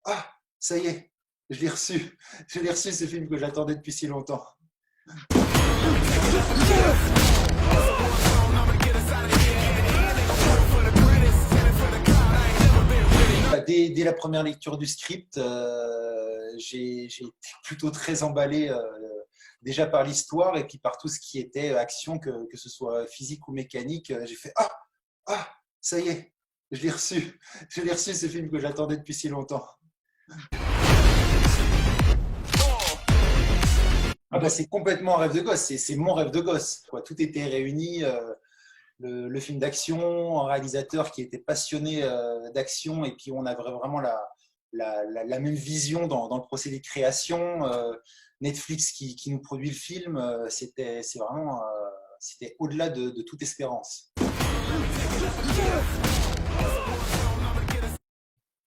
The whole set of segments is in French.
Ah, ça y est, je l'ai reçu. Je l'ai reçu, ce film que j'attendais depuis si longtemps. Dès la première lecture du script, j'ai été plutôt très emballé déjà par l'histoire et puis par tout ce qui était action, que ce soit physique ou mécanique. J'ai fait ah, ça y est, je l'ai reçu. Je l'ai reçu, ce film que j'attendais depuis si longtemps. Ah bah, c'est complètement un rêve de gosse, c'est mon rêve de gosse, quoi. Tout était réuni, le film d'action, un réalisateur qui était passionné d'action, et puis on avait vraiment la même vision dans le procédé de création. Netflix qui nous produit le film, c'était au-delà de toute espérance.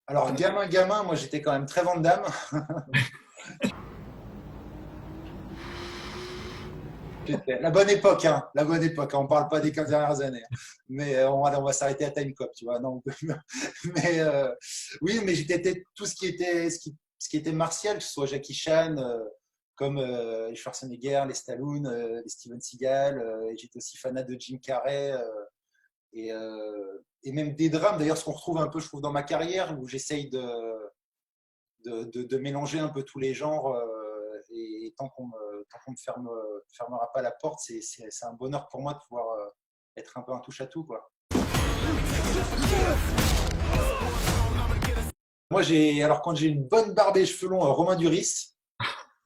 Alors, gamin, moi j'étais quand même très Van Damme. La bonne époque, hein, la bonne époque. On parle pas des 15 dernières années, hein. Mais on va s'arrêter à Time Cop, tu vois. Non, mais oui, mais j'étais tout ce qui était martial, que ce soit Jackie Chan, comme les Schwarzenegger, les Stallone, les Steven Seagal. Et j'étais aussi fanat de Jim Carrey, et même des drames. D'ailleurs, ce qu'on retrouve un peu, je trouve, dans ma carrière, où j'essaye de mélanger un peu tous les genres. Et tant qu'on me fermera pas la porte, c'est un bonheur pour moi de pouvoir être un peu un touche-à-tout, quoi. Moi, alors quand j'ai une bonne barbe et cheveux longs, Romain Duris,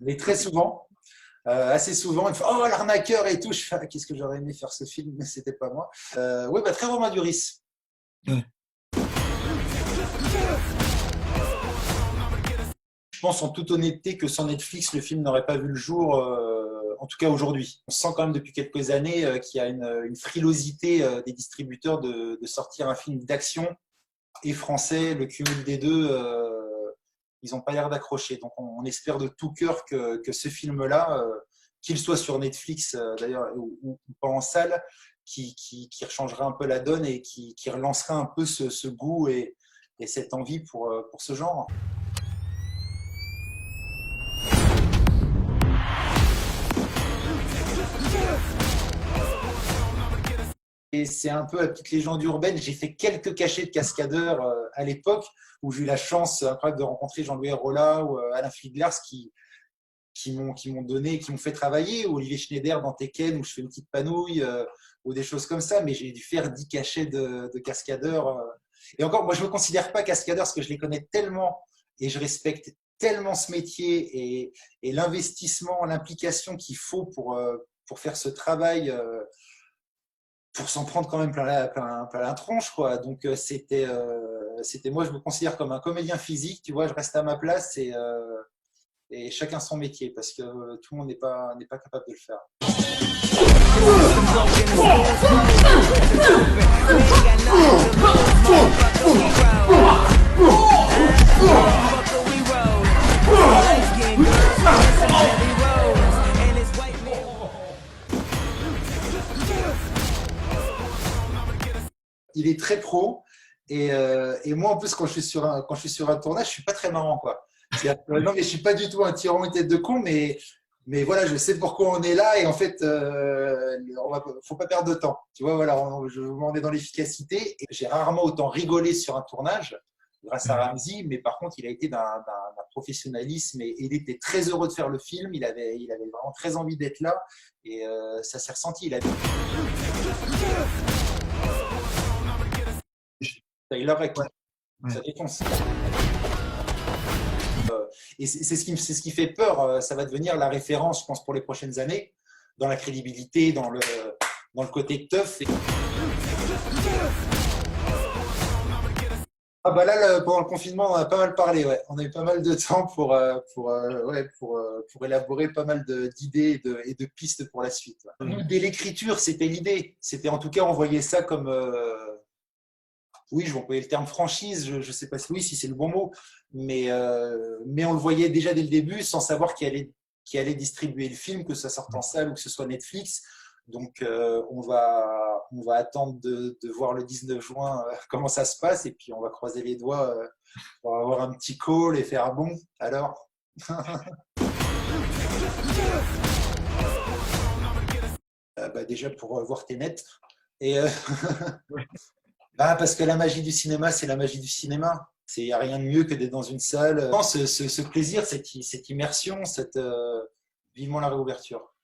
mais très souvent, assez souvent, il me fait oh l'arnaqueur et tout. Je fais qu'est-ce que j'aurais aimé faire ce film, mais c'était pas moi. Oui, bah, très Romain Duris. Ouais. Je pense en toute honnêteté que sans Netflix, le film n'aurait pas vu le jour, en tout cas aujourd'hui. On sent quand même depuis quelques années qu'il y a une frilosité des distributeurs de sortir un film d'action et français, le cumul des deux, ils n'ont pas l'air d'accrocher. Donc on espère de tout cœur que ce film-là, qu'il soit sur Netflix d'ailleurs ou pas en salle, qui rechangera un peu la donne et qui relancera un peu ce goût et cette envie pour ce genre. Et c'est un peu la petite légende urbaine. J'ai fait quelques cachets de cascadeurs à l'époque où j'ai eu la chance incroyable de rencontrer Jean-Louis Rolla ou Alain Fliglars qui m'ont donné, qui m'ont fait travailler, ou Olivier Schneider dans Tekken où je fais une petite panouille ou des choses comme ça. Mais j'ai dû faire 10 cachets de cascadeurs. Et encore, moi je me considère pas cascadeur parce que je les connais tellement et je respecte tellement ce métier et l'investissement, l'implication qu'il faut pour faire ce travail. Pour s'en prendre quand même plein la tronche, quoi. Donc c'était moi, je me considère comme un comédien physique, tu vois, je reste à ma place et chacun son métier parce que tout le monde n'est pas capable de le faire. Il est très pro et moi en plus quand je suis sur un tournage, je suis pas très marrant, quoi. Non, mais je suis pas du tout un tyran et tête de con, mais voilà, je sais pourquoi on est là et en fait, faut pas perdre de temps. Tu vois, voilà, on est dans l'efficacité et j'ai rarement autant rigolé sur un tournage grâce à Ramsey, mais par contre, il a été d'un professionnalisme et il était très heureux de faire le film. Il avait vraiment très envie d'être là et ça s'est ressenti. Il aurait Ouais, ouais. ça défonce. Et c'est ce qui fait peur. Ça va devenir la référence, je pense, pour les prochaines années, dans la crédibilité, dans le côté tough. Ah bah là, pendant le confinement, on a pas mal parlé. Ouais. On a eu pas mal de temps pour élaborer pas mal d'idées et de pistes pour la suite. Ouais. Dès l'écriture, c'était l'idée. C'était en tout cas, on voyait ça comme oui, je vais employer le terme franchise, je ne sais pas si c'est le bon mot, mais on le voyait déjà dès le début sans savoir qui allait distribuer le film, que ça sorte en salle ou que ce soit Netflix. Donc on va attendre de voir le 19 juin comment ça se passe et puis on va croiser les doigts pour avoir un petit call et faire bon. Alors, déjà pour voir tes nets. Et parce que la magie du cinéma, c'est la magie du cinéma. Il n'y a rien de mieux que d'être dans une salle. Ce plaisir, cette immersion, vivement la réouverture.